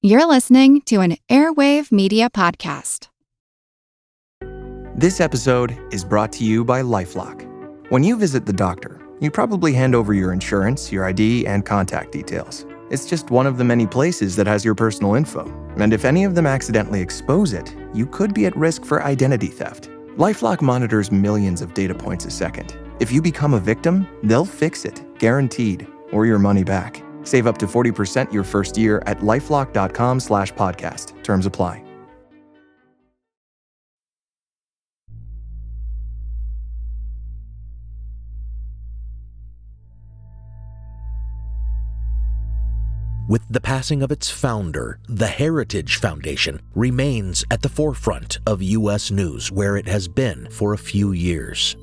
You're listening to an Airwave Media Podcast. This episode is brought to you by LifeLock. When you visit the doctor, you probably hand over your insurance, your ID, and contact details. It's just one of the many places that has your personal info. And if any of them accidentally expose it, you could be at risk for identity theft. LifeLock monitors millions of data points a second. If you become a victim, they'll fix it, guaranteed, or your money back. Save up to 40% your first year at lifelock.com/podcast. Terms apply. With the passing of its founder, the Heritage Foundation remains at the forefront of U.S. news, where it has been for a few years.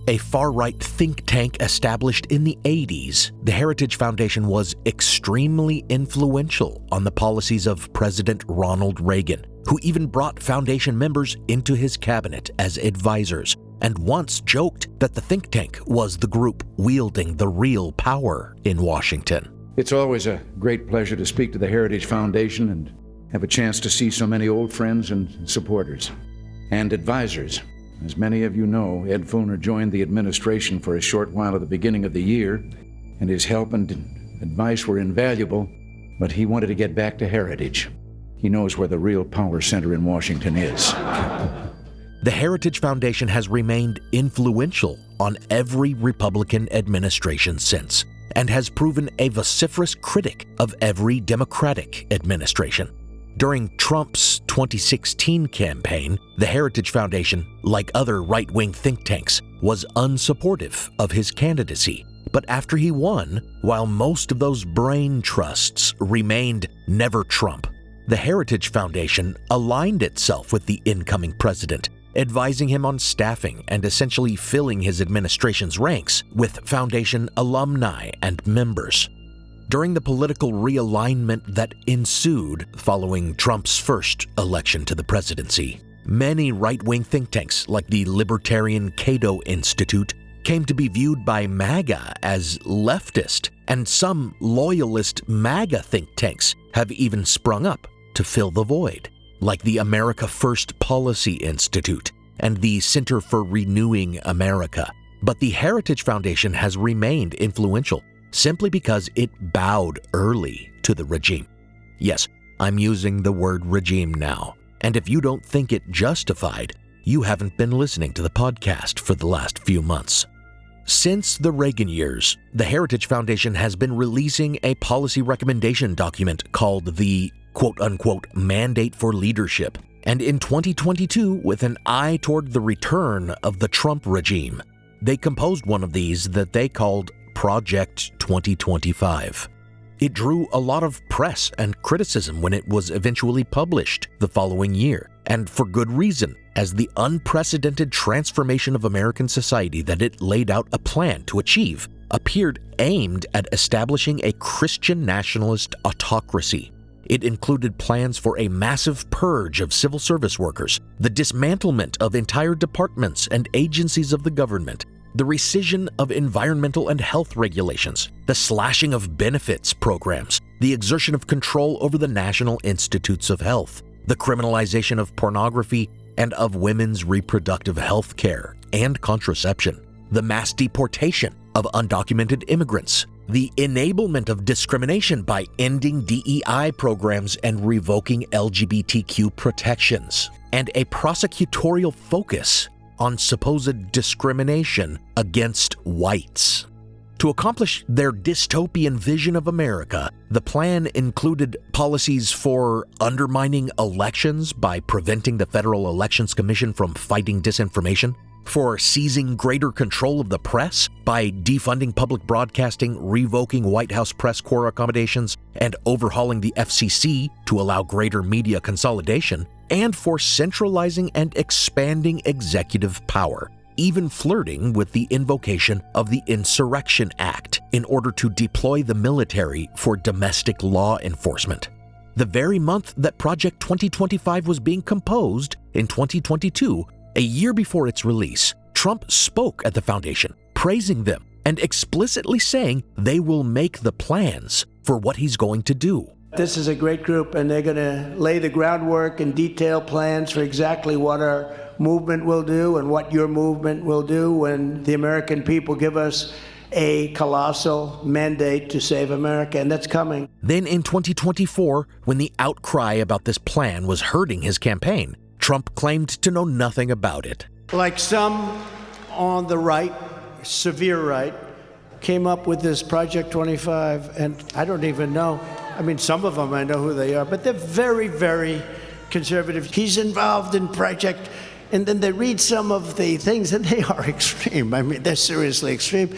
A far-right think tank established in the 80s, the Heritage Foundation was extremely influential on the policies of President Ronald Reagan, who even brought foundation members into his cabinet as advisors, and once joked that the think tank was the group wielding the real power in Washington. It's always a great pleasure to speak to the Heritage Foundation and have a chance to see so many old friends and supporters and advisors. As many of you know, Ed Fooner joined the administration for a short while at the beginning of the year, and his help and advice were invaluable, but he wanted to get back to Heritage. He knows where the real power center in Washington is. The Heritage Foundation has remained influential on every Republican administration since, and has proven a vociferous critic of every Democratic administration. During Trump's 2016 campaign, the Heritage Foundation, like other right-wing think tanks, was unsupportive of his candidacy. But after he won, while most of those brain trusts remained never Trump, the Heritage Foundation aligned itself with the incoming president, advising him on staffing and essentially filling his administration's ranks with foundation alumni and members. During the political realignment that ensued following Trump's first election to the presidency, many right-wing think tanks like the Libertarian Cato Institute came to be viewed by MAGA as leftist, and some loyalist MAGA think tanks have even sprung up to fill the void, like the America First Policy Institute and the Center for Renewing America. But the Heritage Foundation has remained influential simply because it bowed early to the regime. Yes, I'm using the word regime now, and if you don't think it justified, you haven't been listening to the podcast for the last few months. Since the Reagan years, the Heritage Foundation has been releasing a policy recommendation document called the quote-unquote Mandate for Leadership, and in 2022, with an eye toward the return of the Trump regime, they composed one of these that they called Project 2025. It drew a lot of press and criticism when it was eventually published the following year, and for good reason, as the unprecedented transformation of American society that it laid out a plan to achieve appeared aimed at establishing a Christian nationalist autocracy. It included plans for a massive purge of civil service workers, the dismantlement of entire departments and agencies of the government, the rescission of environmental and health regulations, the slashing of benefits programs, the exertion of control over the National Institutes of Health, the criminalization of pornography and of women's reproductive health care and contraception, the mass deportation of undocumented immigrants, the enablement of discrimination by ending DEI programs and revoking LGBTQ protections, and a prosecutorial focus on supposed discrimination against whites. To accomplish their dystopian vision of America, the plan included policies for undermining elections by preventing the Federal Elections Commission from fighting disinformation, for seizing greater control of the press by defunding public broadcasting, revoking White House press corps accommodations, and overhauling the FCC to allow greater media consolidation, and for centralizing and expanding executive power, even flirting with the invocation of the Insurrection Act in order to deploy the military for domestic law enforcement. The very month that Project 2025 was being composed, in 2022, a year before its release, Trump spoke at the foundation, praising them and explicitly saying they will make the plans for what he's going to do. This is a great group, and they're going to lay the groundwork and detail plans for exactly what our movement will do and what your movement will do when the American people give us a colossal mandate to save America, and that's coming. Then in 2024, when the outcry about this plan was hurting his campaign, Trump claimed to know nothing about it. Like some on the right, severe right, came up with this Project 25, and I don't even know. I mean, some of them I know who they are, but they're very, very conservative. He's involved in Project, and then they read some of the things, and they are extreme. I mean, they're seriously extreme.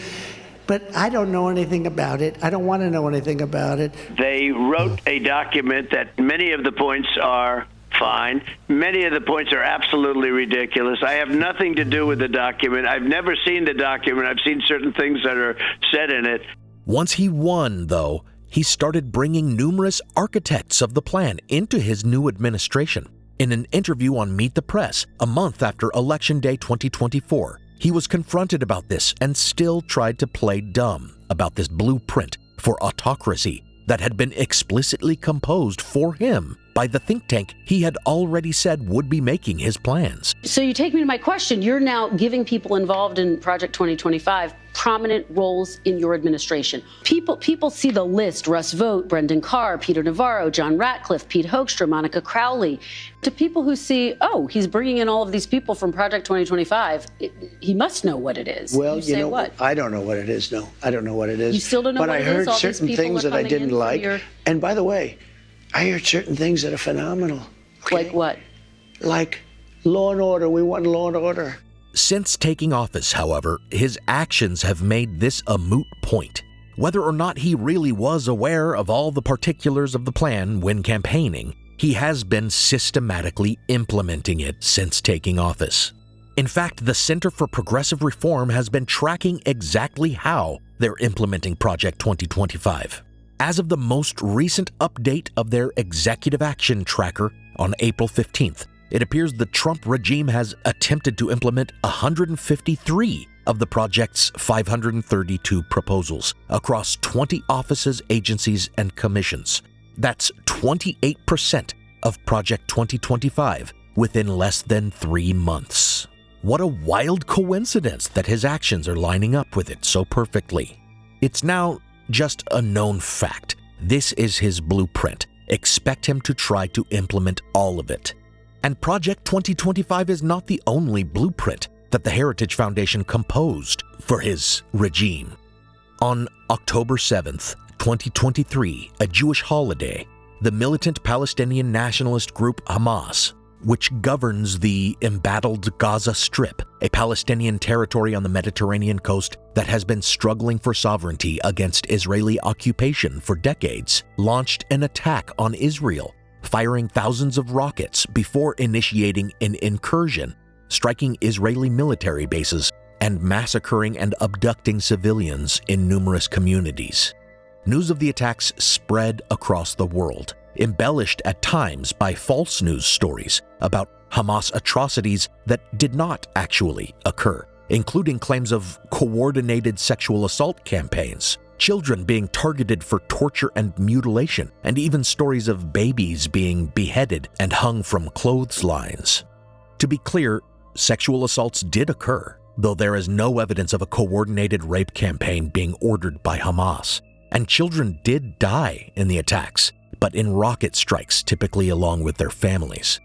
But I don't know anything about it. I don't want to know anything about it. They wrote a document that many of the points are fine. Many of the points are absolutely ridiculous. I have nothing to do with the document. I've never seen the document. I've seen certain things that are said in it. Once he won, though, he started bringing numerous architects of the plan into his new administration. In an interview on Meet the Press, a month after Election Day 2024, he was confronted about this and still tried to play dumb about this blueprint for autocracy that had been explicitly composed for him by the think tank he had already said would be making his plans. So you take me to my question. You're now giving people involved in Project 2025 prominent roles in your administration. People see the list: Russ Vought, Brendan Carr, Peter Navarro, John Ratcliffe, Pete Hoekstra, Monica Crowley. To people who see, oh, he's bringing in all of these people from Project 2025, he must know what it is. Well, you know what? I don't know what it is, no. I don't know what it is. You still don't know what it is? But I heard certain things that I didn't like. And by the way, I heard certain things that are phenomenal. Okay? Like what? Like law and order. We want law and order. Since taking office, however, his actions have made this a moot point. Whether or not he really was aware of all the particulars of the plan when campaigning, he has been systematically implementing it since taking office. In fact, the Center for Progressive Reform has been tracking exactly how they're implementing Project 2025. As of the most recent update of their Executive Action Tracker on April 15th, it appears the Trump regime has attempted to implement 153 of the project's 532 proposals across 20 offices, agencies, and commissions. That's 28% of Project 2025 within less than 3 months. What a wild coincidence that his actions are lining up with it so perfectly. It's now just a known fact. This is his blueprint. Expect him to try to implement all of it. And Project 2025 is not the only blueprint that the Heritage Foundation composed for his regime. On October 7th, 2023, a Jewish holiday, the militant Palestinian nationalist group Hamas, which governs the embattled Gaza Strip, a Palestinian territory on the Mediterranean coast that has been struggling for sovereignty against Israeli occupation for decades, launched an attack on Israel, firing thousands of rockets before initiating an incursion, striking Israeli military bases and massacring and abducting civilians in numerous communities. News of the attacks spread across the world, embellished at times by false news stories about Hamas atrocities that did not actually occur, including claims of coordinated sexual assault campaigns, children being targeted for torture and mutilation, and even stories of babies being beheaded and hung from clotheslines. To be clear, sexual assaults did occur, though there is no evidence of a coordinated rape campaign being ordered by Hamas. And children did die in the attacks, but in rocket strikes, typically along with their families.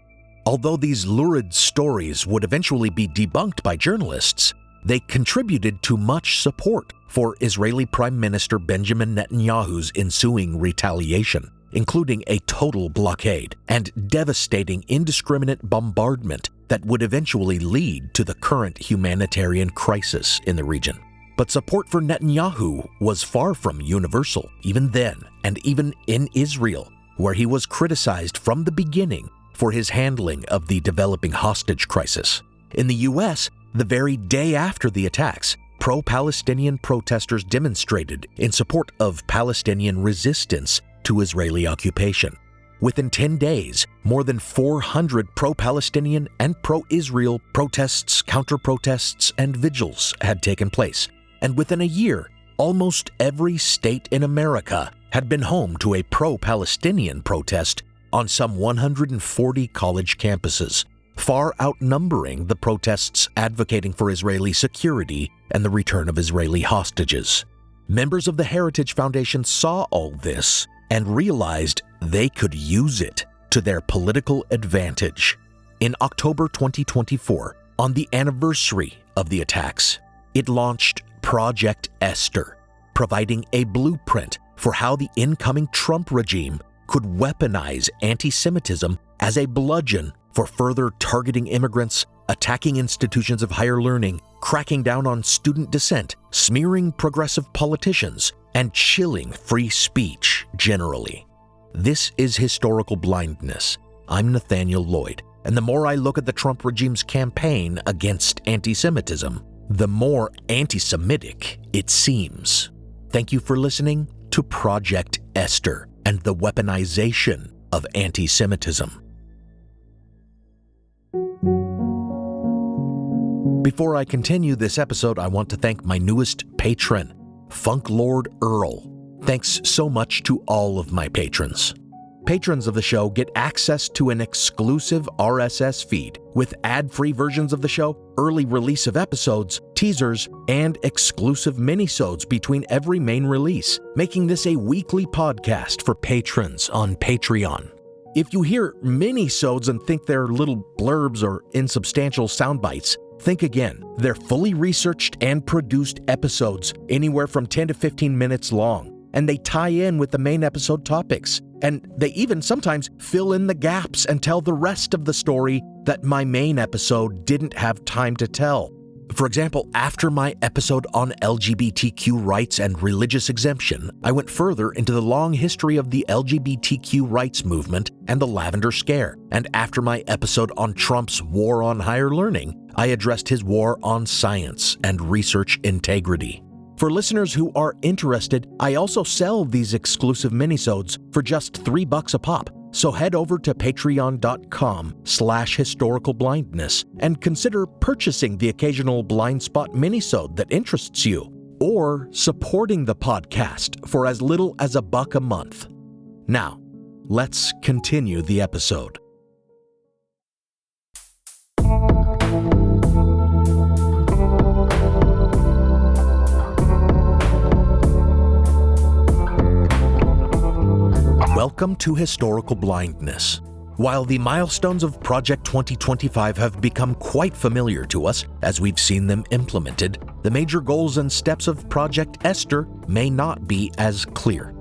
Although these lurid stories would eventually be debunked by journalists, they contributed to much support for Israeli Prime Minister Benjamin Netanyahu's ensuing retaliation, including a total blockade and devastating indiscriminate bombardment that would eventually lead to the current humanitarian crisis in the region. But support for Netanyahu was far from universal, even then, and even in Israel, where he was criticized from the beginning for his handling of the developing hostage crisis. In the U.S., the very day after the attacks, pro-Palestinian protesters demonstrated in support of Palestinian resistance to Israeli occupation. Within 10 days, more than 400 pro-Palestinian and pro-Israel protests, counter-protests, and vigils had taken place. And within a year, almost every state in America had been home to a pro-Palestinian protest on some 140 college campuses, far outnumbering the protests advocating for Israeli security and the return of Israeli hostages. Members of the Heritage Foundation saw all this and realized they could use it to their political advantage. In October 2024, on the anniversary of the attacks, it launched Project Esther, providing a blueprint for how the incoming Trump regime could weaponize anti-Semitism as a bludgeon for further targeting immigrants, attacking institutions of higher learning, cracking down on student dissent, smearing progressive politicians, and chilling free speech generally. This is Historical Blindness. I'm Nathaniel Lloyd, and the more I look at the Trump regime's campaign against anti-Semitism, the more anti-Semitic it seems. Thank you for listening to Project Esther and the weaponization of anti-Semitism. Before I continue this episode, I want to thank my newest patron, Funk Lord Earl. Thanks so much to all of my patrons. Patrons of the show get access to an exclusive RSS feed with ad-free versions of the show, early release of episodes, teasers, and exclusive minisodes between every main release, making this a weekly podcast for patrons on Patreon. If you hear minisodes and think they're little blurbs or insubstantial sound bites, think again. They're fully researched and produced episodes, anywhere from 10 to 15 minutes long, and they tie in with the main episode topics. And they even sometimes fill in the gaps and tell the rest of the story that my main episode didn't have time to tell. For example, after my episode on LGBTQ rights and religious exemption, I went further into the long history of the LGBTQ rights movement and the Lavender Scare. And after my episode on Trump's war on higher learning, I addressed his war on science and research integrity. For listeners who are interested, I also sell these exclusive minisodes for just $3 a pop. So head over to patreon.com/historicalblindness and consider purchasing the occasional blind spot minisode that interests you, or supporting the podcast for as little as $1 a month. Now, let's continue the episode. Welcome to Historical Blindness. While the milestones of Project 2025 have become quite familiar to us as we've seen them implemented, the major goals and steps of Project Esther may not be as clear.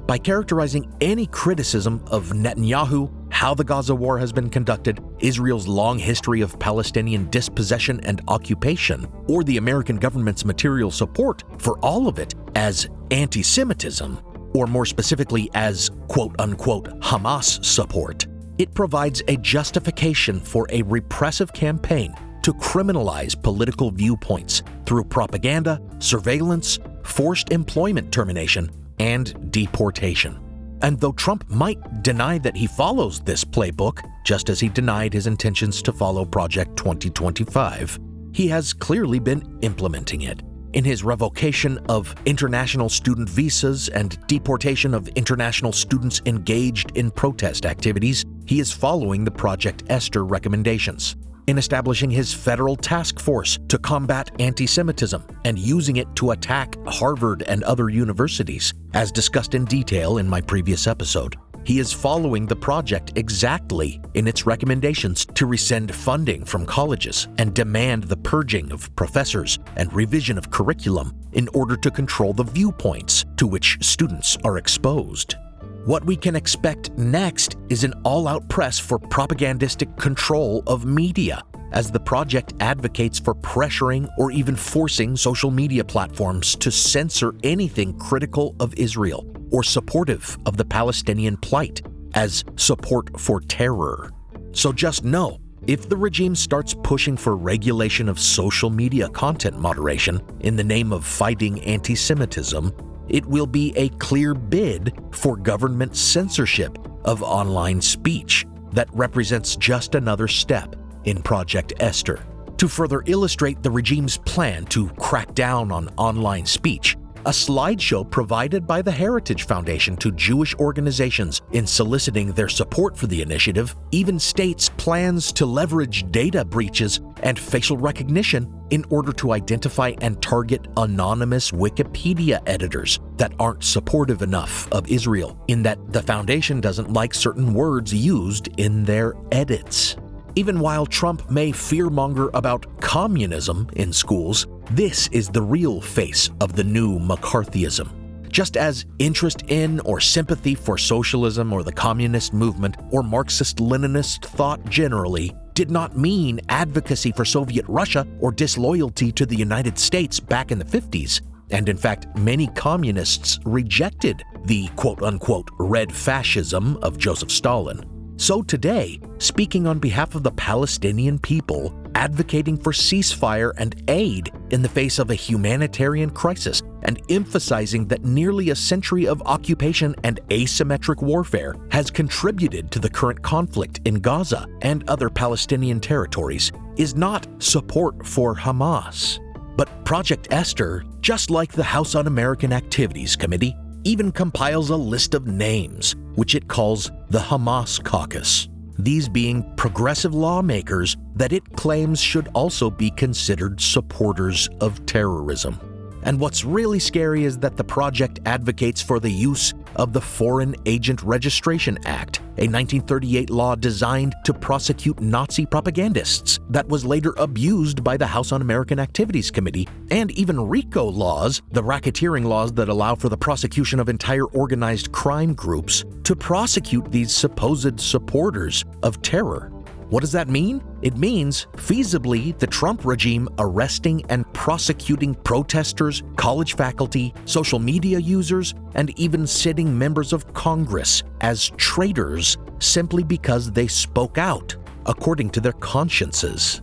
By characterizing any criticism of Netanyahu, how the Gaza war has been conducted, Israel's long history of Palestinian dispossession and occupation, or the American government's material support for all of it as anti-Semitism, or more specifically as quote-unquote Hamas support, it provides a justification for a repressive campaign to criminalize political viewpoints through propaganda, surveillance, forced employment termination, and deportation. And though Trump might deny that he follows this playbook, just as he denied his intentions to follow Project 2025, he has clearly been implementing it. In his revocation of international student visas and deportation of international students engaged in protest activities, he is following the Project Esther recommendations. In establishing his federal task force to combat anti-Semitism and using it to attack Harvard and other universities, as discussed in detail in my previous episode, he is following the project exactly in its recommendations to rescind funding from colleges and demand the purging of professors and revision of curriculum in order to control the viewpoints to which students are exposed. What we can expect next is an all-out press for propagandistic control of media, as the project advocates for pressuring or even forcing social media platforms to censor anything critical of Israel or supportive of the Palestinian plight as support for terror. So just know, if the regime starts pushing for regulation of social media content moderation in the name of fighting anti-Semitism, it will be a clear bid for government censorship of online speech that represents just another step in Project Esther. To further illustrate the regime's plan to crack down on online speech, a slideshow provided by the Heritage Foundation to Jewish organizations in soliciting their support for the initiative even states plans to leverage data breaches and facial recognition in order to identify and target anonymous Wikipedia editors that aren't supportive enough of Israel, in that the foundation doesn't like certain words used in their edits. Even while Trump may fearmonger about communism in schools, this is the real face of the new McCarthyism. Just as interest in or sympathy for socialism or the communist movement or Marxist-Leninist thought generally did not mean advocacy for Soviet Russia or disloyalty to the United States back in the 50s, and in fact, many communists rejected the quote-unquote red fascism of Joseph Stalin. So today, speaking on behalf of the Palestinian people, advocating for ceasefire and aid in the face of a humanitarian crisis, and emphasizing that nearly a century of occupation and asymmetric warfare has contributed to the current conflict in Gaza and other Palestinian territories, is not support for Hamas. But Project Esther, just like the House Un-American Activities Committee, even compiles a list of names, which it calls the Hamas Caucus, these being progressive lawmakers that it claims should also be considered supporters of terrorism. And what's really scary is that the project advocates for the use of the Foreign Agent Registration Act, a 1938 law designed to prosecute Nazi propagandists that was later abused by the House Un-American Activities Committee, and even RICO laws, the racketeering laws that allow for the prosecution of entire organized crime groups, to prosecute these supposed supporters of terror. What does that mean? It means, feasibly, the Trump regime arresting and prosecuting protesters, college faculty, social media users, and even sitting members of Congress as traitors simply because they spoke out, according to their consciences.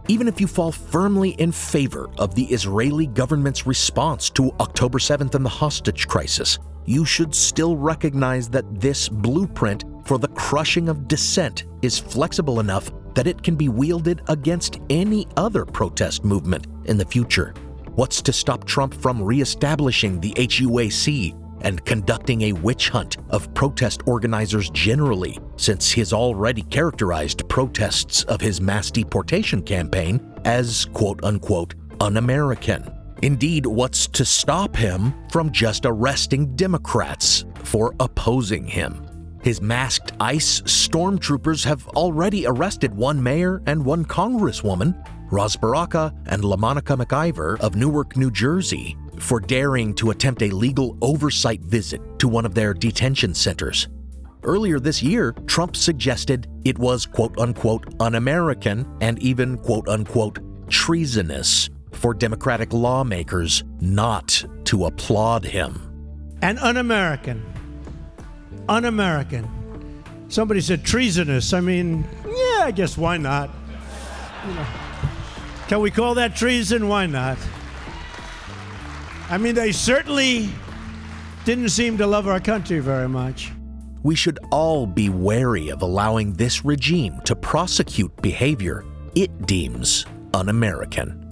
Even if you fall firmly in favor of the Israeli government's response to October 7th and the hostage crisis, you should still recognize that this blueprint for the crushing of dissent is flexible enough that it can be wielded against any other protest movement in the future. What's to stop Trump from reestablishing the HUAC and conducting a witch hunt of protest organizers generally, since he's already characterized protests of his mass deportation campaign as quote-unquote un-American? Indeed, what's to stop him from just arresting Democrats for opposing him? His masked ICE stormtroopers have already arrested one mayor and one congresswoman, Ros Baraka and LaMonica McIver of Newark, New Jersey, for daring to attempt a legal oversight visit to one of their detention centers. Earlier this year, Trump suggested it was quote-unquote un-American and even quote-unquote treasonous for Democratic lawmakers not to applaud him. And un-American. Un-American. Somebody said treasonous. I mean, yeah, I guess why not? You know, can we call that treason? Why not? I mean, they certainly didn't seem to love our country very much. We should all be wary of allowing this regime to prosecute behavior it deems un-American.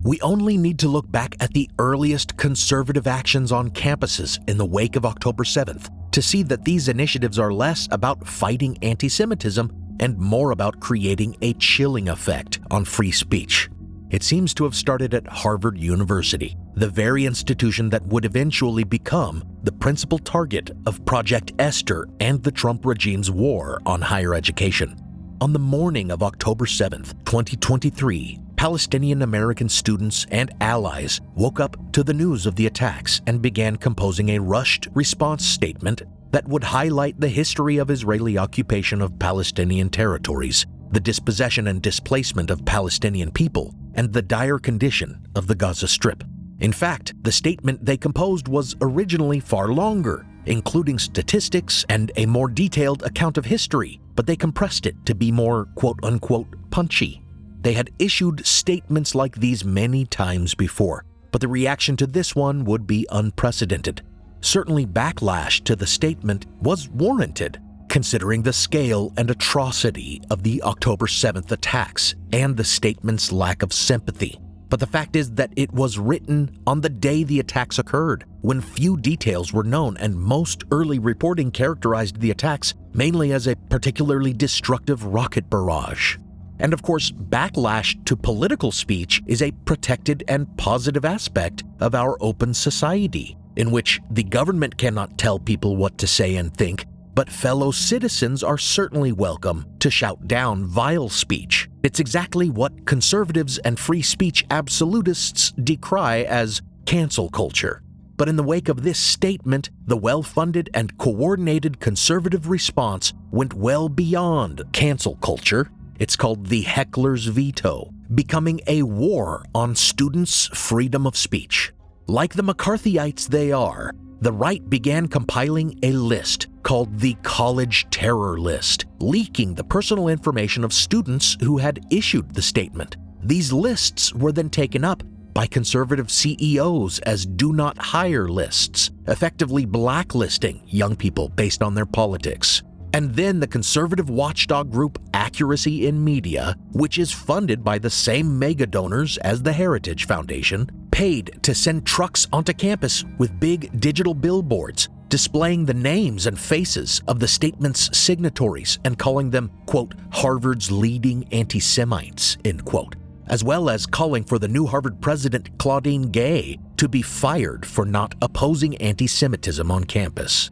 We only need to look back at the earliest conservative actions on campuses in the wake of October 7th to see that these initiatives are less about fighting anti-Semitism and more about creating a chilling effect on free speech. It seems to have started at Harvard University, the very institution that would eventually become the principal target of Project Esther and the Trump regime's war on higher education. On the morning of October 7th, 2023, Palestinian American students and allies woke up to the news of the attacks and began composing a rushed response statement that would highlight the history of Israeli occupation of Palestinian territories, the dispossession and displacement of Palestinian people, and the dire condition of the Gaza Strip. In fact, the statement they composed was originally far longer, including statistics and a more detailed account of history, but they compressed it to be more quote-unquote punchy. They had issued statements like these many times before, but the reaction to this one would be unprecedented. Certainly backlash to the statement was warranted, considering the scale and atrocity of the October 7th attacks and the statement's lack of sympathy. But the fact is that it was written on the day the attacks occurred, when few details were known, and most early reporting characterized the attacks mainly as a particularly destructive rocket barrage. And of course, backlash to political speech is a protected and positive aspect of our open society, in which the government cannot tell people what to say and think, but fellow citizens are certainly welcome to shout down vile speech. It's exactly what conservatives and free speech absolutists decry as cancel culture. But in the wake of this statement, the well-funded and coordinated conservative response went well beyond cancel culture. It's called the heckler's veto, becoming a war on students' freedom of speech. Like the McCarthyites they are, the right began compiling a list called the College Terror List, leaking the personal information of students who had issued the statement. These lists were then taken up by conservative CEOs as do not hire lists, effectively blacklisting young people based on their politics. And then the conservative watchdog group Accuracy in Media, which is funded by the same mega donors as the Heritage Foundation, paid to send trucks onto campus with big digital billboards displaying the names and faces of the statement's signatories and calling them, quote, Harvard's leading anti-Semites, end quote, as well as calling for the new Harvard president, Claudine Gay, to be fired for not opposing anti-Semitism on campus.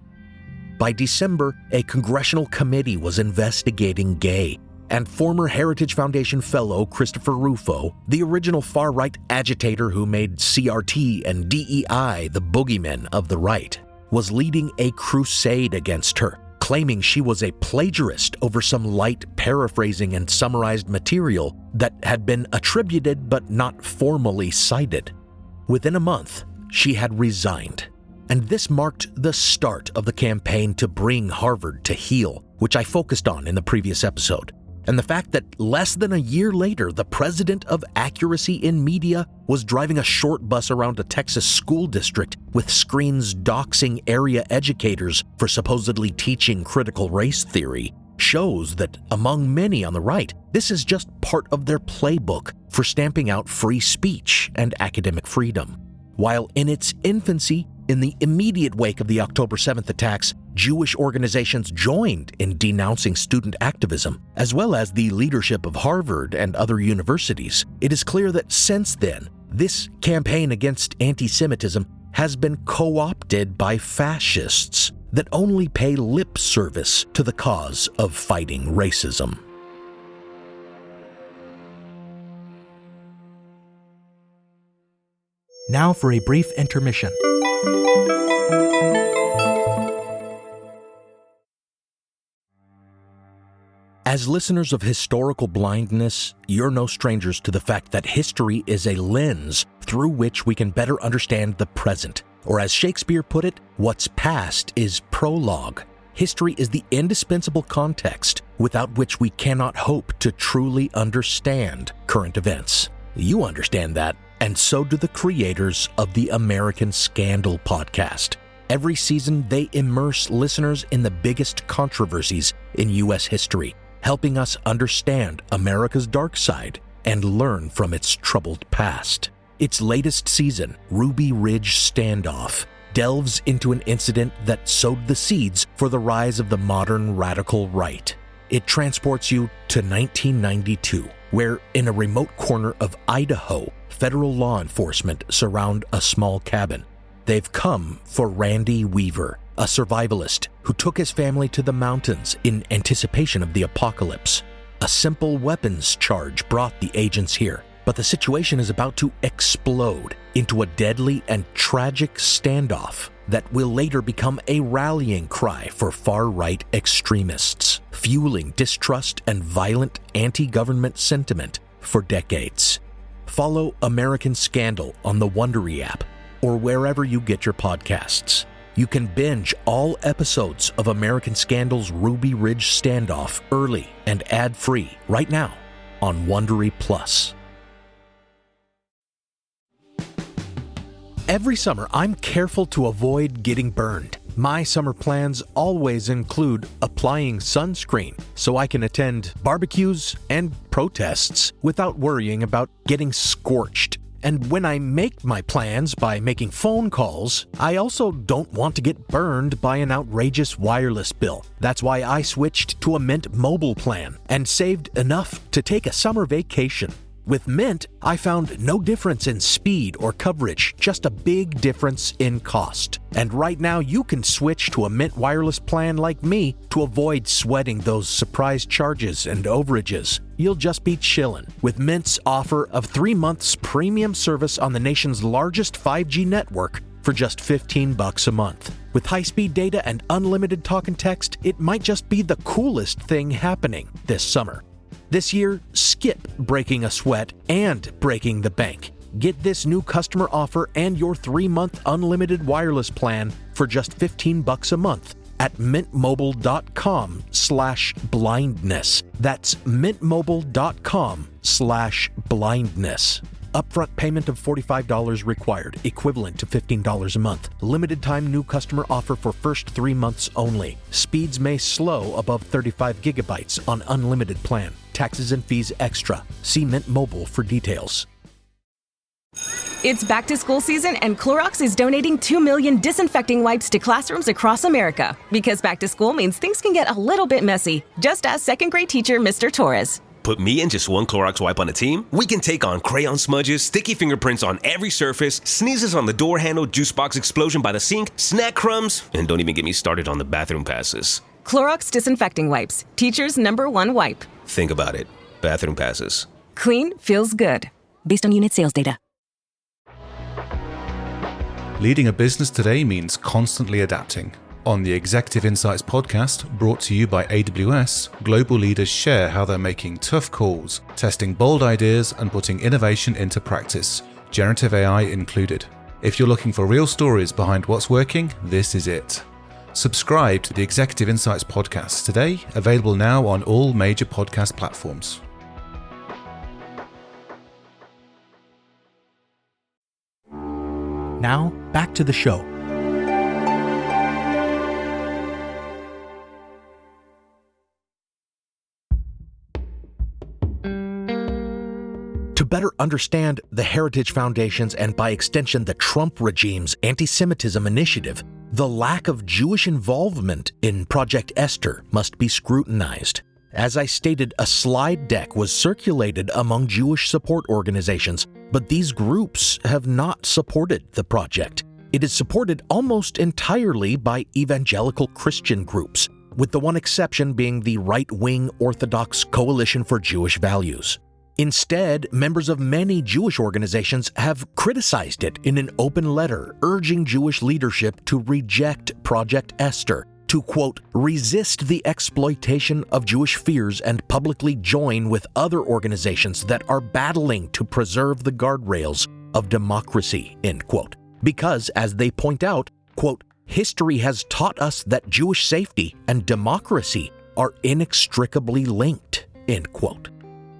By December, a congressional committee was investigating Gay, and former Heritage Foundation fellow Christopher Rufo, the original far-right agitator who made CRT and DEI the boogeymen of the right, was leading a crusade against her, claiming she was a plagiarist over some light paraphrasing and summarized material that had been attributed but not formally cited. Within a month, she had resigned. And this marked the start of the campaign to bring Harvard to heel, which I focused on in the previous episode. And the fact that less than a year later, the president of Accuracy in Media was driving a short bus around a Texas school district with screens doxing area educators for supposedly teaching critical race theory shows that among many on the right, this is just part of their playbook for stamping out free speech and academic freedom. While in its infancy, in the immediate wake of the October 7th attacks, Jewish organizations joined in denouncing student activism, as well as the leadership of Harvard and other universities. It is clear that since then, this campaign against anti-Semitism has been co-opted by fascists that only pay lip service to the cause of fighting racism. Now for a brief intermission. As listeners of Historical Blindness, you're no strangers to the fact that history is a lens through which we can better understand the present. Or as Shakespeare put it, what's past is prologue. History is the indispensable context without which we cannot hope to truly understand current events. You understand that, and so do the creators of the American Scandal podcast. Every season, they immerse listeners in the biggest controversies in U.S. history, helping us understand America's dark side and learn from its troubled past. Its latest season, Ruby Ridge Standoff, delves into an incident that sowed the seeds for the rise of the modern radical right. It transports you to 1992, where in a remote corner of Idaho, federal law enforcement surround a small cabin. They've come for Randy Weaver, a survivalist who took his family to the mountains in anticipation of the apocalypse. A simple weapons charge brought the agents here, but the situation is about to explode into a deadly and tragic standoff that will later become a rallying cry for far-right extremists, fueling distrust and violent anti-government sentiment for decades. Follow American Scandal on the Wondery app or wherever you get your podcasts. You can binge all episodes of American Scandal's Ruby Ridge Standoff early and ad-free right now on Wondery Plus. Every summer, I'm careful to avoid getting burned. My summer plans always include applying sunscreen so I can attend barbecues and protests without worrying about getting scorched. And when I make my plans by making phone calls, I also don't want to get burned by an outrageous wireless bill. That's why I switched to a Mint Mobile plan and saved enough to take a summer vacation. With Mint, I found no difference in speed or coverage, just a big difference in cost. And right now you can switch to a Mint wireless plan like me to avoid sweating those surprise charges and overages. You'll just be chillin' with Mint's offer of 3 months premium service on the nation's largest 5G network for just $15 a month. With high-speed data and unlimited talk and text, it might just be the coolest thing happening this summer. This year, skip breaking a sweat and breaking the bank. Get this new customer offer and your 3-month unlimited wireless plan for just $15 a month at mintmobile.com/blindness. That's mintmobile.com/blindness. Upfront payment of $45 required, equivalent to $15 a month. Limited time new customer offer for first 3 months only. Speeds may slow above 35 gigabytes on unlimited plan. Taxes and fees extra. See Mint Mobile for details. It's back to school season and Clorox is donating 2 million disinfecting wipes to classrooms across America. Because back to school means things can get a little bit messy. Just ask second grade teacher Mr. Torres. Put me and just one Clorox wipe on a team? We can take on crayon smudges, sticky fingerprints on every surface, sneezes on the door handle, juice box explosion by the sink, snack crumbs, and don't even get me started on the bathroom passes. Clorox disinfecting wipes. Teacher's #1 wipe. Think about it. Bathroom passes. Clean feels good. Based on unit sales data. Leading a business today means constantly adapting. On the Executive Insights podcast, brought to you by AWS, global leaders share how they're making tough calls, testing bold ideas, and putting innovation into practice, generative AI included. If you're looking for real stories behind what's working, this is it. Subscribe to the Executive Insights podcast today, available now on all major podcast platforms. Now, back to the show. To better understand the Heritage Foundation's and by extension the Trump regime's anti-Semitism initiative, the lack of Jewish involvement in Project Esther must be scrutinized. As I stated, a slide deck was circulated among Jewish support organizations, but these groups have not supported the project. It is supported almost entirely by evangelical Christian groups, with the one exception being the right-wing Orthodox Coalition for Jewish Values. Instead, members of many Jewish organizations have criticized it in an open letter, urging Jewish leadership to reject Project Esther, to, quote, resist the exploitation of Jewish fears and publicly join with other organizations that are battling to preserve the guardrails of democracy, end quote. Because, as they point out, quote, history has taught us that Jewish safety and democracy are inextricably linked, end quote.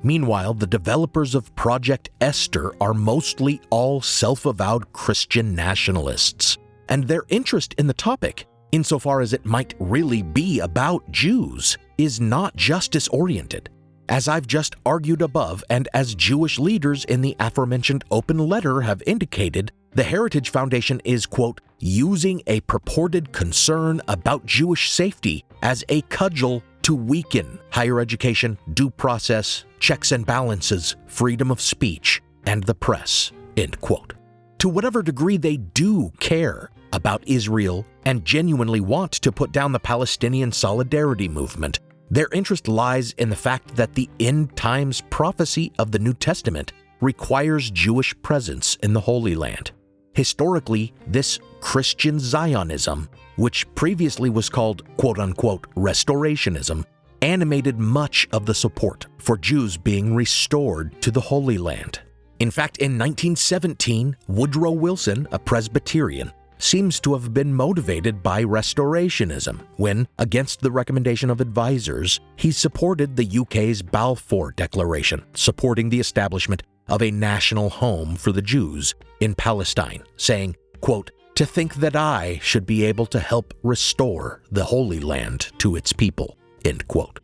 Meanwhile, the developers of Project Esther are mostly all self-avowed Christian nationalists, and their interest in the topic, insofar as it might really be about Jews, is not justice-oriented. As I've just argued above, and as Jewish leaders in the aforementioned open letter have indicated, the Heritage Foundation is, quote, using a purported concern about Jewish safety as a cudgel to weaken higher education, due process, checks and balances, freedom of speech, and the press, end quote. To whatever degree they do care about Israel and genuinely want to put down the Palestinian solidarity movement, their interest lies in the fact that the end times prophecy of the New Testament requires Jewish presence in the Holy Land. Historically, this Christian Zionism, which previously was called quote-unquote restorationism, animated much of the support for Jews being restored to the Holy Land. In fact, in 1917, Woodrow Wilson, a Presbyterian, seems to have been motivated by restorationism when, against the recommendation of advisors, he supported the UK's Balfour Declaration, supporting the establishment of a national home for the Jews in Palestine, saying, quote, to think that I should be able to help restore the Holy Land to its people," end quote.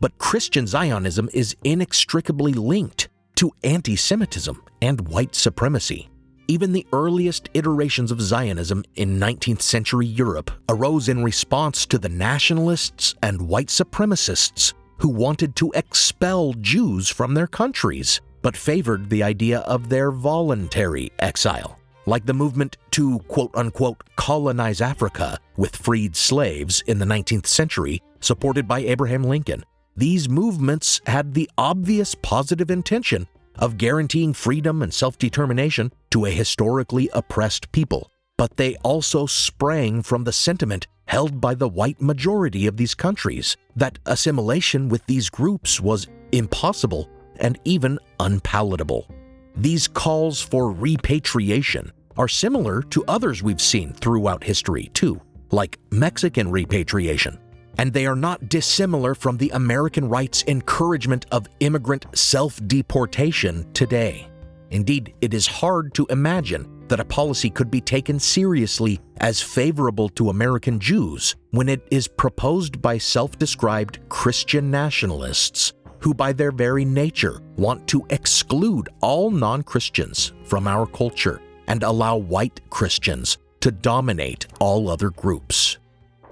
But Christian Zionism is inextricably linked to anti-Semitism and white supremacy. Even the earliest iterations of Zionism in 19th century Europe arose in response to the nationalists and white supremacists who wanted to expel Jews from their countries, but favored the idea of their voluntary exile, like the movement to quote-unquote colonize Africa with freed slaves in the 19th century, supported by Abraham Lincoln. These movements had the obvious positive intention of guaranteeing freedom and self-determination to a historically oppressed people, but they also sprang from the sentiment held by the white majority of these countries that assimilation with these groups was impossible and even unpalatable. These calls for repatriation are similar to others we've seen throughout history too, like Mexican repatriation, and they are not dissimilar from the American right's encouragement of immigrant self-deportation today. Indeed, it is hard to imagine that a policy could be taken seriously as favorable to American Jews when it is proposed by self-described Christian nationalists who by their very nature want to exclude all non-Christians from our culture and allow white Christians to dominate all other groups.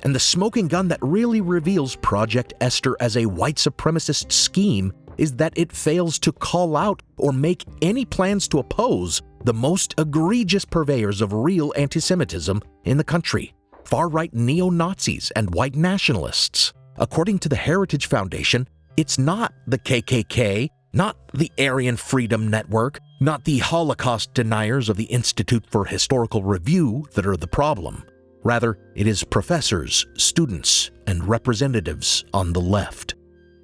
And the smoking gun that really reveals Project Esther as a white supremacist scheme is that it fails to call out or make any plans to oppose the most egregious purveyors of real anti-Semitism in the country, far-right neo-Nazis and white nationalists. According to the Heritage Foundation, it's not the KKK, not the Aryan Freedom Network, not the Holocaust deniers of the Institute for Historical Review that are the problem. Rather, it is professors, students, and representatives on the left.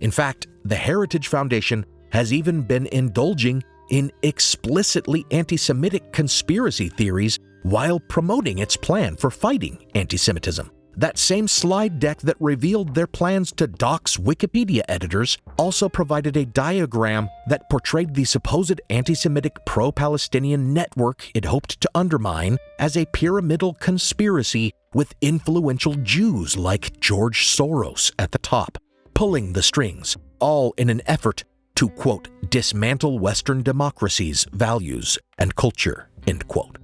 In fact, the Heritage Foundation has even been indulging in explicitly anti-Semitic conspiracy theories while promoting its plan for fighting anti-Semitism. That same slide deck that revealed their plans to dox Wikipedia editors also provided a diagram that portrayed the supposed anti-Semitic pro-Palestinian network it hoped to undermine as a pyramidal conspiracy with influential Jews like George Soros at the top, pulling the strings, all in an effort to, quote, dismantle Western democracy's values and culture, end quote.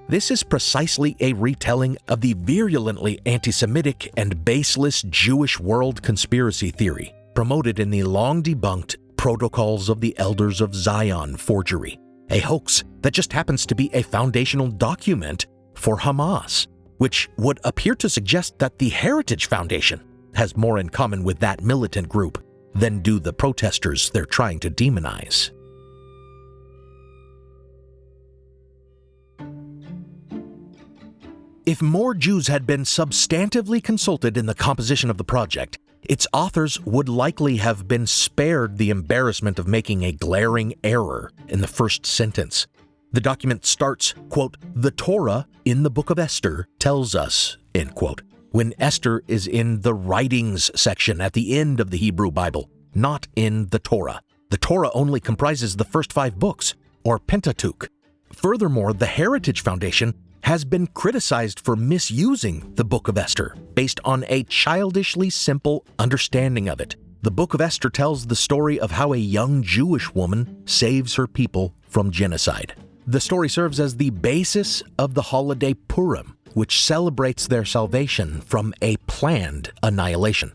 This is precisely a retelling of the virulently anti-Semitic and baseless Jewish world conspiracy theory promoted in the long-debunked Protocols of the Elders of Zion forgery, a hoax that just happens to be a foundational document for Hamas, which would appear to suggest that the Heritage Foundation has more in common with that militant group than do the protesters they're trying to demonize. If more Jews had been substantively consulted in the composition of the project, its authors would likely have been spared the embarrassment of making a glaring error in the first sentence. The document starts, quote, "The Torah in the book of Esther tells us," end quote, when Esther is in the writings section at the end of the Hebrew Bible, not in the Torah. The Torah only comprises the first 5 books, or Pentateuch. Furthermore, the Heritage Foundation has been criticized for misusing the Book of Esther based on a childishly simple understanding of it. The Book of Esther tells the story of how a young Jewish woman saves her people from genocide. The story serves as the basis of the holiday Purim, which celebrates their salvation from a planned annihilation.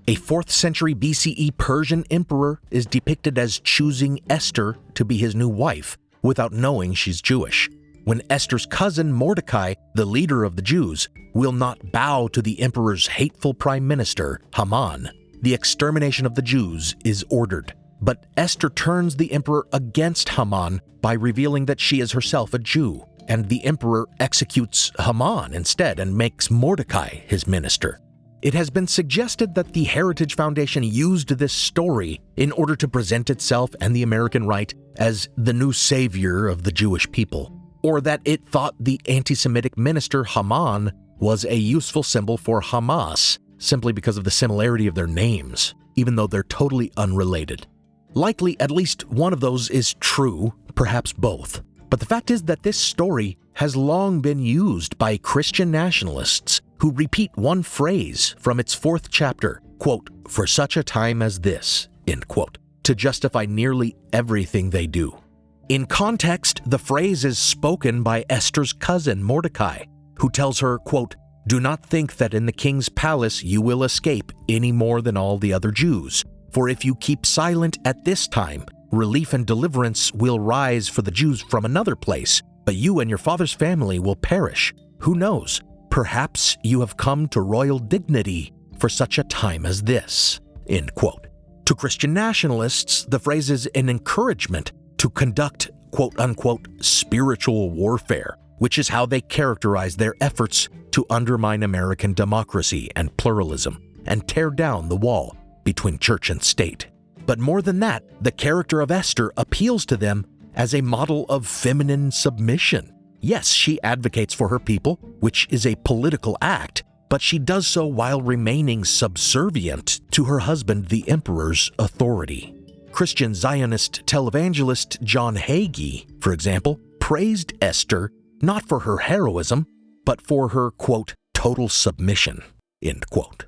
A 4th century BCE Persian emperor is depicted as choosing Esther to be his new wife without knowing she's Jewish. When Esther's cousin Mordecai, the leader of the Jews, will not bow to the emperor's hateful prime minister, Haman, the extermination of the Jews is ordered. But Esther turns the emperor against Haman by revealing that she is herself a Jew, and the emperor executes Haman instead and makes Mordecai his minister. It has been suggested that the Heritage Foundation used this story in order to present itself and the American right as the new savior of the Jewish people, or that it thought the anti-Semitic minister Haman was a useful symbol for Hamas simply because of the similarity of their names, even though they're totally unrelated. Likely, at least one of those is true, perhaps both. But the fact is that this story has long been used by Christian nationalists who repeat one phrase from its 4th chapter, quote, "for such a time as this," end quote, to justify nearly everything they do. In context, the phrase is spoken by Esther's cousin, Mordecai, who tells her, quote, "Do not think that in the king's palace you will escape any more than all the other Jews. For if you keep silent at this time, relief and deliverance will rise for the Jews from another place, but you and your father's family will perish. Who knows? Perhaps you have come to royal dignity for such a time as this," end quote. To Christian nationalists, the phrase is an encouragement to conduct, quote-unquote, spiritual warfare, which is how they characterize their efforts to undermine American democracy and pluralism and tear down the wall between church and state. But more than that, the character of Esther appeals to them as a model of feminine submission. Yes, she advocates for her people, which is a political act, but she does so while remaining subservient to her husband, the emperor's authority. Christian Zionist televangelist John Hagee, for example, praised Esther not for her heroism, but for her, quote, "total submission," end quote.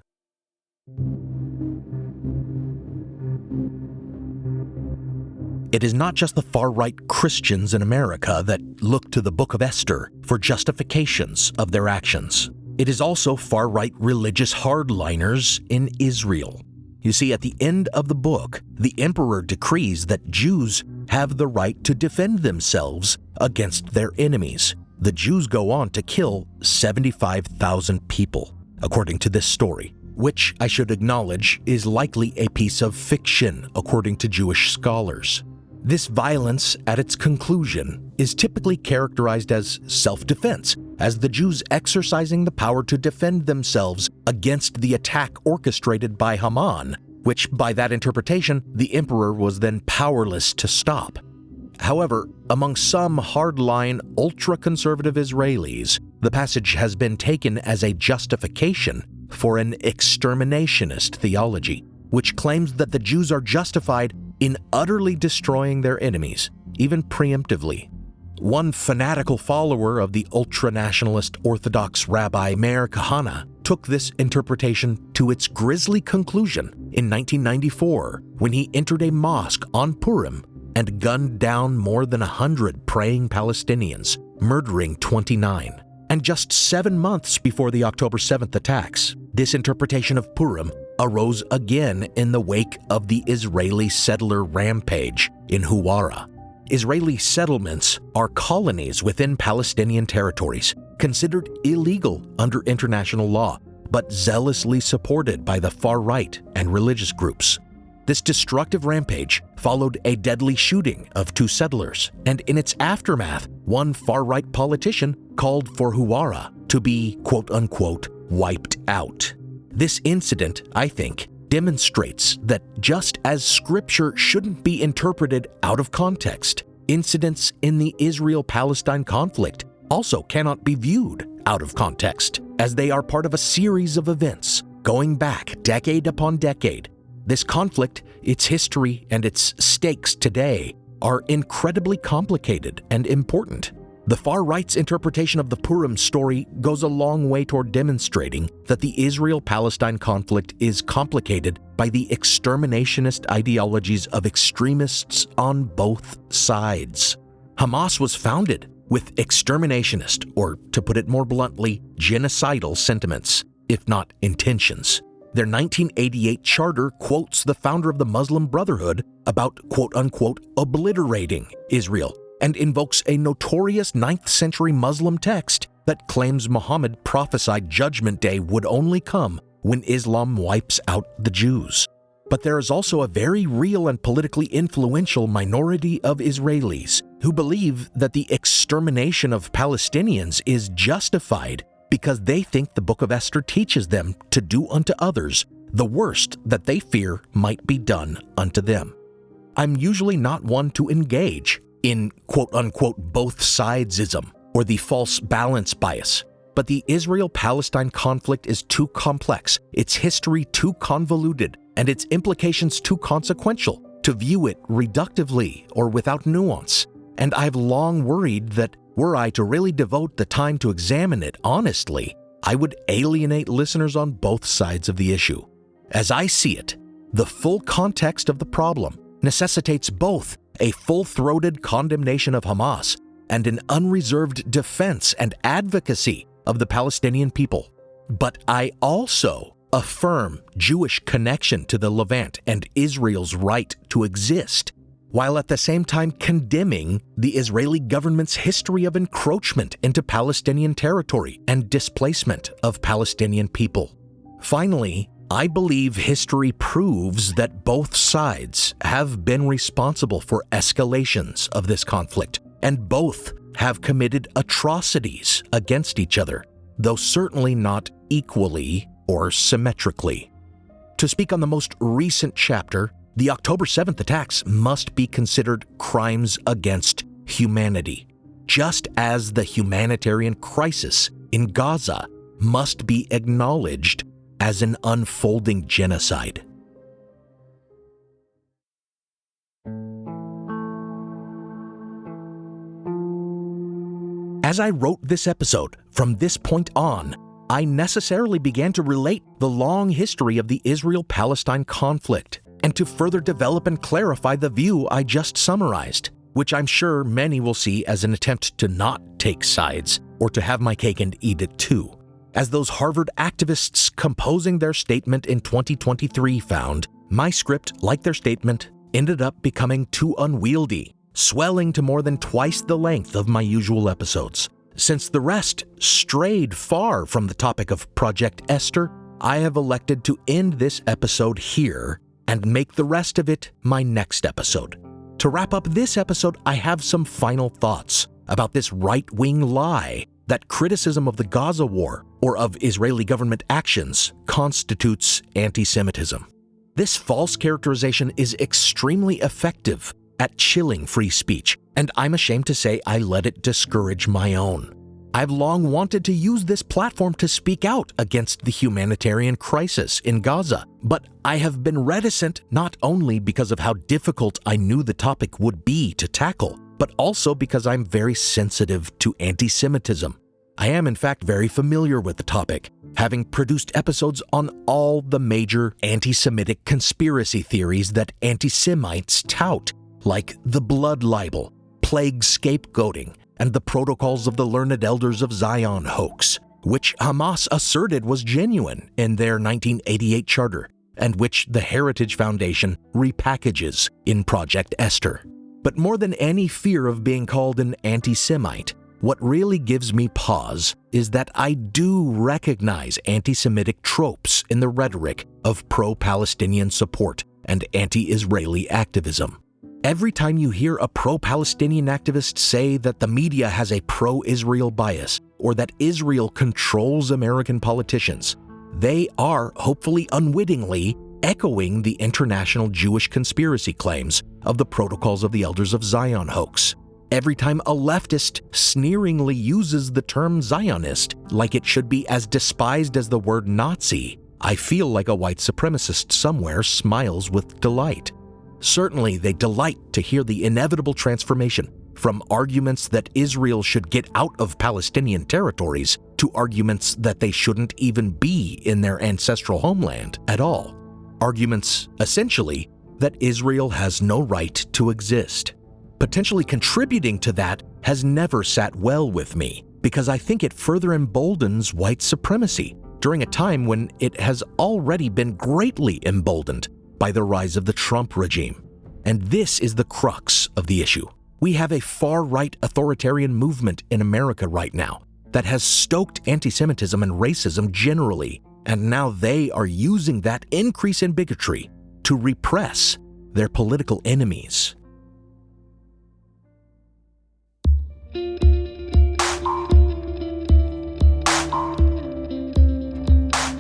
It is not just the far-right Christians in America that look to the Book of Esther for justifications of their actions. It is also far-right religious hardliners in Israel. You see, at the end of the book, the emperor decrees that Jews have the right to defend themselves against their enemies. The Jews go on to kill 75,000 people, according to this story, which I should acknowledge is likely a piece of fiction, according to Jewish scholars. This violence, at its conclusion, is typically characterized as self-defense, as the Jews exercising the power to defend themselves against the attack orchestrated by Haman, which, by that interpretation, the emperor was then powerless to stop. However, among some hardline, ultra-conservative Israelis, the passage has been taken as a justification for an exterminationist theology, which claims that the Jews are justified in utterly destroying their enemies, even preemptively. One fanatical follower of the ultra-nationalist Orthodox Rabbi Meir Kahane took this interpretation to its grisly conclusion in 1994 when he entered a mosque on Purim and gunned down more than 100 praying Palestinians, murdering 29. And just 7 months before the October 7th attacks, this interpretation of Purim arose again in the wake of the Israeli settler rampage in Huwara. Israeli settlements are colonies within Palestinian territories, considered illegal under international law, but zealously supported by the far right and religious groups. This destructive rampage followed a deadly shooting of 2 settlers, and in its aftermath, one far-right politician called for Huwara to be, quote-unquote, wiped out. This incident, I think, demonstrates that just as Scripture shouldn't be interpreted out of context, incidents in the Israel-Palestine conflict also cannot be viewed out of context, as they are part of a series of events going back decade upon decade. This conflict, its history, and its stakes today are incredibly complicated and important. The far-right's interpretation of the Purim story goes a long way toward demonstrating that the Israel-Palestine conflict is complicated by the exterminationist ideologies of extremists on both sides. Hamas was founded with exterminationist, or to put it more bluntly, genocidal sentiments, if not intentions. Their 1988 charter quotes the founder of the Muslim Brotherhood about, quote-unquote, obliterating Israel, and invokes a notorious 9th century Muslim text that claims Muhammad prophesied Judgment Day would only come when Islam wipes out the Jews. But there is also a very real and politically influential minority of Israelis who believe that the extermination of Palestinians is justified because they think the Book of Esther teaches them to do unto others the worst that they fear might be done unto them. I'm usually not one to engage in quote-unquote both-sidesism or the false balance bias, but the Israel-Palestine conflict is too complex, its history too convoluted, and its implications too consequential to view it reductively or without nuance. And I've long worried that Were I to really devote the time to examine it honestly, I would alienate listeners on both sides of the issue. As I see it, the full context of the problem necessitates both a full-throated condemnation of Hamas and an unreserved defense and advocacy of the Palestinian people. But I also affirm Jewish connection to the Levant and Israel's right to exist, while at the same time condemning the Israeli government's history of encroachment into Palestinian territory and displacement of Palestinian people. Finally, I believe history proves that both sides have been responsible for escalations of this conflict, and both have committed atrocities against each other, though certainly not equally or symmetrically. To speak on the most recent chapter, the October 7th attacks must be considered crimes against humanity, just as the humanitarian crisis in Gaza must be acknowledged as an unfolding genocide. As I wrote this episode, from this point on, I necessarily began to relate the long history of the Israel-Palestine conflict and to further develop and clarify the view I just summarized, which I'm sure many will see as an attempt to not take sides or to have my cake and eat it too. As those Harvard activists composing their statement in 2023 found, my script, like their statement, ended up becoming too unwieldy, swelling to more than twice the length of my usual episodes. Since the rest strayed far from the topic of Project Esther, I have elected to end this episode here and make the rest of it my next episode. To wrap up this episode, I have some final thoughts about this right-wing lie that criticism of the Gaza war or of Israeli government actions constitutes anti-Semitism. This false characterization is extremely effective at chilling free speech, and I'm ashamed to say I let it discourage my own. I've long wanted to use this platform to speak out against the humanitarian crisis in Gaza, but I have been reticent not only because of how difficult I knew the topic would be to tackle, but also because I'm very sensitive to anti-Semitism. I am in fact very familiar with the topic, having produced episodes on all the major anti-Semitic conspiracy theories that anti-Semites tout, like the blood libel, plague scapegoating, and the Protocols of the Learned Elders of Zion hoax, which Hamas asserted was genuine in their 1988 charter, and which the Heritage Foundation repackages in Project Esther. But more than any fear of being called an anti-Semite, what really gives me pause is that I do recognize anti-Semitic tropes in the rhetoric of pro-Palestinian support and anti-Israeli activism. Every time you hear a pro-Palestinian activist say that the media has a pro-Israel bias or that Israel controls American politicians, they are, hopefully unwittingly, echoing the international Jewish conspiracy claims of the Protocols of the Elders of Zion hoax. Every time a leftist sneeringly uses the term Zionist like it should be as despised as the word Nazi, I feel like a white supremacist somewhere smiles with delight. Certainly, they delight to hear the inevitable transformation from arguments that Israel should get out of Palestinian territories to arguments that they shouldn't even be in their ancestral homeland at all. Arguments, essentially, that Israel has no right to exist. Potentially contributing to that has never sat well with me because I think it further emboldens white supremacy during a time when it has already been greatly emboldened by the rise of the Trump regime. And this is the crux of the issue. We have a far-right authoritarian movement in America right now that has stoked anti-Semitism and racism generally, and now they are using that increase in bigotry to repress their political enemies.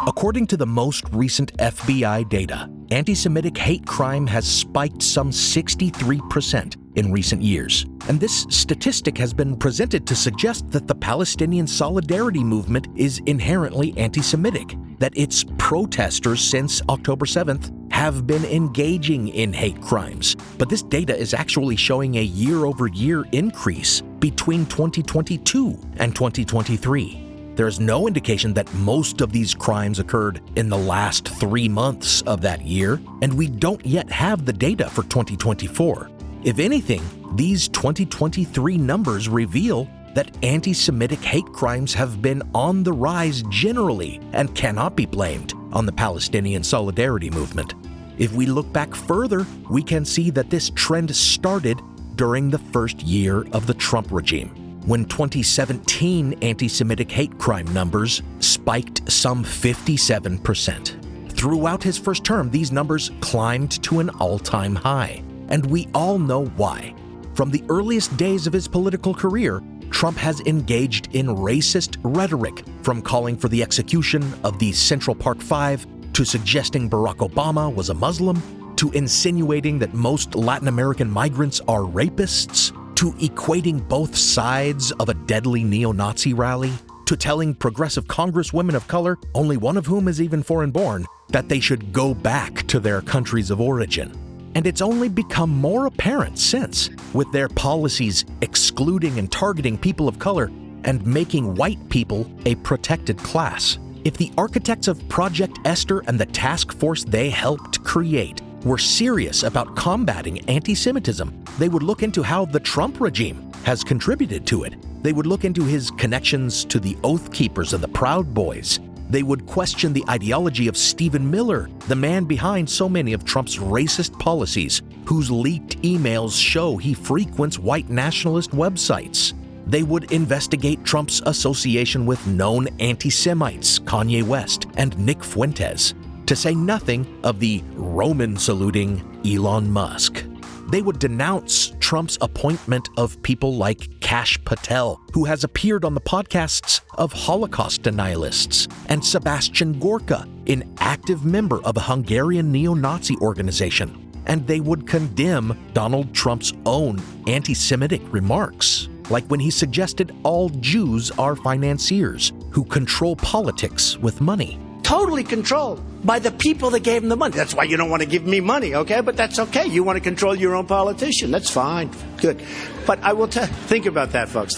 According to the most recent FBI data, anti-Semitic hate crime has spiked some 63% in recent years. And this statistic has been presented to suggest that the Palestinian solidarity movement is inherently anti-Semitic, that its protesters since October 7th have been engaging in hate crimes, but this data is actually showing a year-over-year increase between 2022 and 2023. There is no indication that most of these crimes occurred in the last 3 months of that year, and we don't yet have the data for 2024. If anything, these 2023 numbers reveal that anti-Semitic hate crimes have been on the rise generally and cannot be blamed on the Palestinian solidarity movement. If we look back further, we can see that this trend started during the first year of the Trump regime, when 2017 anti-Semitic hate crime numbers spiked some 57%. Throughout his first term, these numbers climbed to an all-time high, and we all know why. From the earliest days of his political career, Trump has engaged in racist rhetoric, from calling for the execution of the Central Park Five, to suggesting Barack Obama was a Muslim, to insinuating that most Latin American migrants are rapists, to equating both sides of a deadly neo-Nazi rally, to telling progressive congresswomen of color, only one of whom is even foreign-born, that they should go back to their countries of origin. And it's only become more apparent since, with their policies excluding and targeting people of color and making white people a protected class. If the architects of Project Esther and the task force they helped create were serious about combating anti-Semitism, they would look into how the Trump regime has contributed to it. They would look into his connections to the Oath Keepers and the Proud Boys. They would question the ideology of Stephen Miller, the man behind so many of Trump's racist policies, whose leaked emails show he frequents white nationalist websites. They would investigate Trump's association with known anti-Semites, Kanye West and Nick Fuentes, to say nothing of the Roman-saluting Elon Musk. They would denounce Trump's appointment of people like Kash Patel, who has appeared on the podcasts of Holocaust denialists, and Sebastian Gorka, an active member of a Hungarian neo-Nazi organization. And they would condemn Donald Trump's own anti-Semitic remarks, like when he suggested all Jews are financiers who control politics with money. Totally controlled by the people that gave him the money. That's why you don't want to give me money, okay? But that's okay. You want to control your own politician. That's fine. Good. But I will think about that, folks.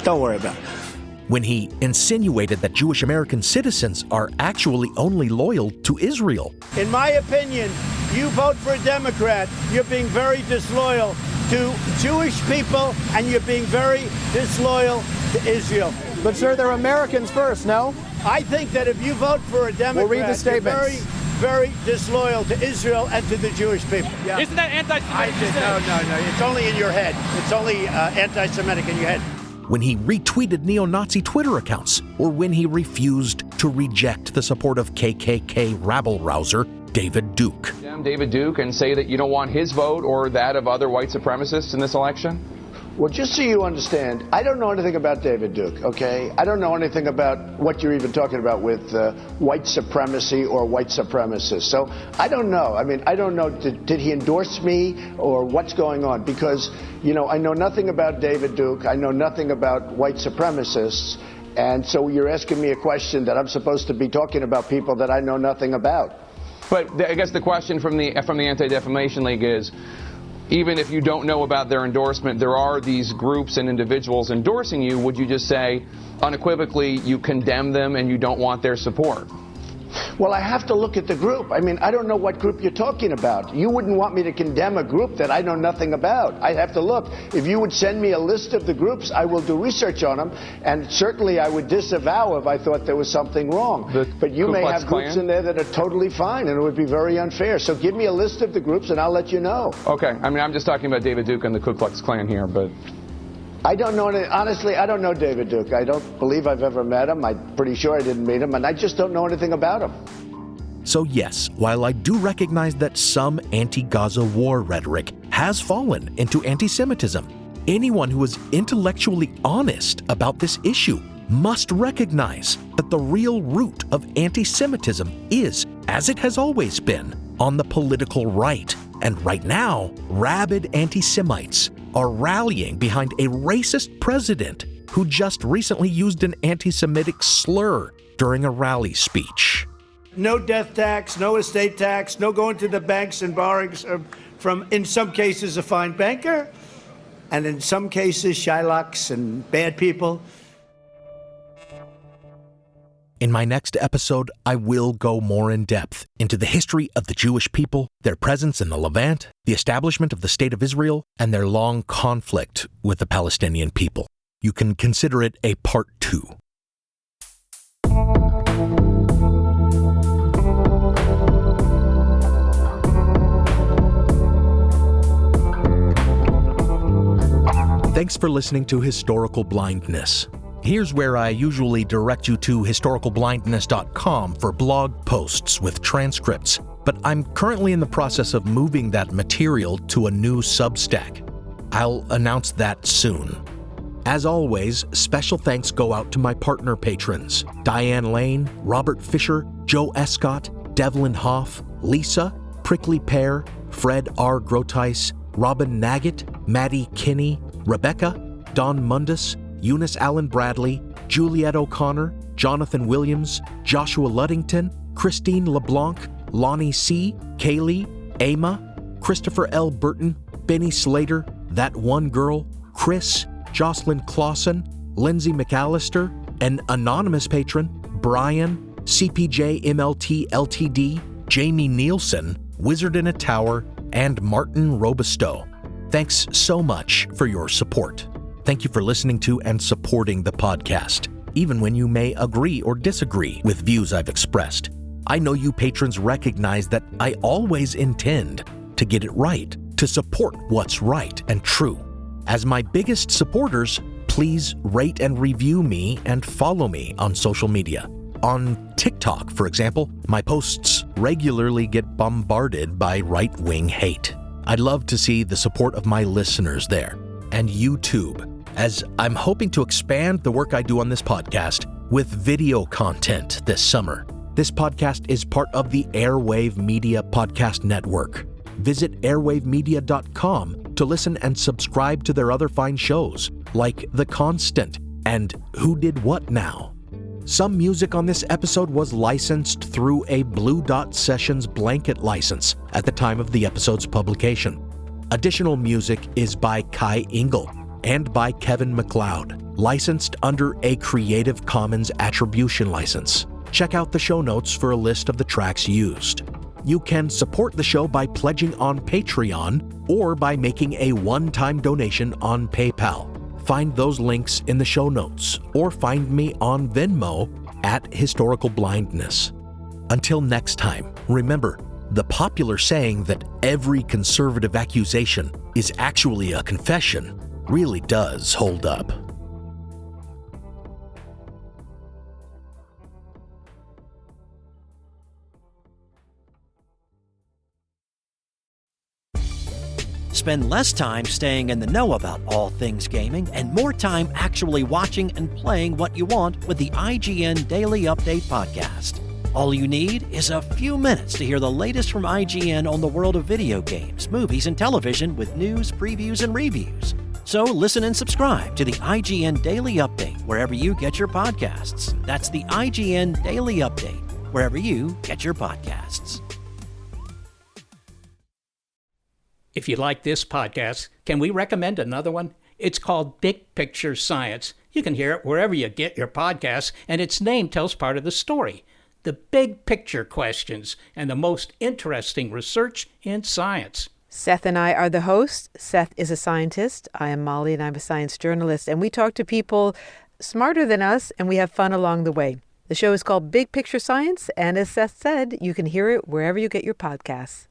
Don't worry about it. When he insinuated that Jewish American citizens are actually only loyal to Israel. In my opinion, you vote for a Democrat, you're being very disloyal to Jewish people, and you're being very disloyal to Israel. But, sir, they're Americans first, no? I think that if you vote for a Democrat, we'll read the statements. You're very, very disloyal to Israel and to the Jewish people. Yeah. Isn't that anti-Semitic? No. It's only in your head. It's only anti-Semitic in your head. When he retweeted neo-Nazi Twitter accounts, or when he refused to reject the support of KKK rabble-rouser David Duke. David Duke and say that you don't want his vote or that of other white supremacists in this election? Well, just so you understand, I don't know anything about David Duke, okay? I don't know anything about what you're even talking about with white supremacy or white supremacists. So I don't know. I mean, I don't know, did he endorse me or what's going on? Because, you know, I know nothing about David Duke. I know nothing about white supremacists. And so you're asking me a question that I'm supposed to be talking about people that I know nothing about. But I guess the question from the Anti-Defamation League is, even if you don't know about their endorsement, there are these groups and individuals endorsing you. Would you just say unequivocally you condemn them and you don't want their support? Well, I have to look at the group. I mean, I don't know what group you're talking about. You wouldn't want me to condemn a group that I know nothing about. I'd have to look. If you would send me a list of the groups, I will do research on them, and certainly I would disavow if I thought there was something wrong. But you may have groups in there that are totally fine, and it would be very unfair. So give me a list of the groups, and I'll let you know. Okay. I mean, I'm just talking about David Duke and the Ku Klux Klan here, but... I don't know, honestly, I don't know David Duke. I don't believe I've ever met him. I'm pretty sure I didn't meet him, and I just don't know anything about him. So yes, while I do recognize that some anti-Gaza war rhetoric has fallen into anti-Semitism, anyone who is intellectually honest about this issue must recognize that the real root of anti-Semitism is, as it has always been, on the political right. And right now, rabid anti-Semites are rallying behind a racist president who just recently used an anti-Semitic slur during a rally speech. No death tax, no estate tax, no going to the banks and borrowing from, in some cases, a fine banker, and in some cases, Shylocks and bad people. In my next episode, I will go more in depth into the history of the Jewish people, their presence in the Levant, the establishment of the State of Israel, and their long conflict with the Palestinian people. You can consider it a part 2. Thanks for listening to Historical Blindness. Here's where I usually direct you to historicalblindness.com for blog posts with transcripts, but I'm currently in the process of moving that material to a new Substack. I'll announce that soon. As always, special thanks go out to my partner patrons: Diane Lane, Robert Fisher, Joe Escott, Devlin Hoff, Lisa, Prickly Pear, Fred R. Grotice, Robin Naggett, Maddie Kinney, Rebecca, Don Mundus, Eunice Allen Bradley, Juliette O'Connor, Jonathan Williams, Joshua Luddington, Christine LeBlanc, Lonnie C., Kaylee, Ama, Christopher L. Burton, Benny Slater, That One Girl, Chris, Jocelyn Clausen, Lindsay McAllister, an anonymous patron, Brian, CPJ MLT Ltd, Jamie Nielsen, Wizard in a Tower, and Martin Robusto. Thanks so much for your support. Thank you for listening to and supporting the podcast, even when you may agree or disagree with views I've expressed. I know you patrons recognize that I always intend to get it right, to support what's right and true. As my biggest supporters, please rate and review me and follow me on social media. On TikTok, for example, my posts regularly get bombarded by right-wing hate. I'd love to see the support of my listeners there. And YouTube, as I'm hoping to expand the work I do on this podcast with video content this summer. This podcast is part of the Airwave Media Podcast Network. Visit airwavemedia.com to listen and subscribe to their other fine shows, like The Constant and Who Did What Now. Some music on this episode was licensed through a Blue Dot Sessions blanket license at the time of the episode's publication. Additional music is by Kai Engel and by Kevin MacLeod, licensed under a Creative Commons Attribution license. Check out the show notes for a list of the tracks used. You can support the show by pledging on Patreon or by making a one-time donation on PayPal. Find those links in the show notes or find me on Venmo at Historical Blindness. Until next time, remember, the popular saying that every conservative accusation is actually a confession really does hold up. Spend less time staying in the know about all things gaming and more time actually watching and playing what you want with the IGN Daily Update podcast. All you need is a few minutes to hear the latest from IGN on the world of video games, movies, and television with news, previews, and reviews. So listen and subscribe to the IGN Daily Update wherever you get your podcasts. That's the IGN Daily Update, wherever you get your podcasts. If you like this podcast, can we recommend another one? It's called Big Picture Science. You can hear it wherever you get your podcasts, and its name tells part of the story. The big picture questions and the most interesting research in science. Seth and I are the hosts. Seth is a scientist. I am Molly, and I'm a science journalist. And we talk to people smarter than us, and we have fun along the way. The show is called Big Picture Science, and as Seth said, you can hear it wherever you get your podcasts.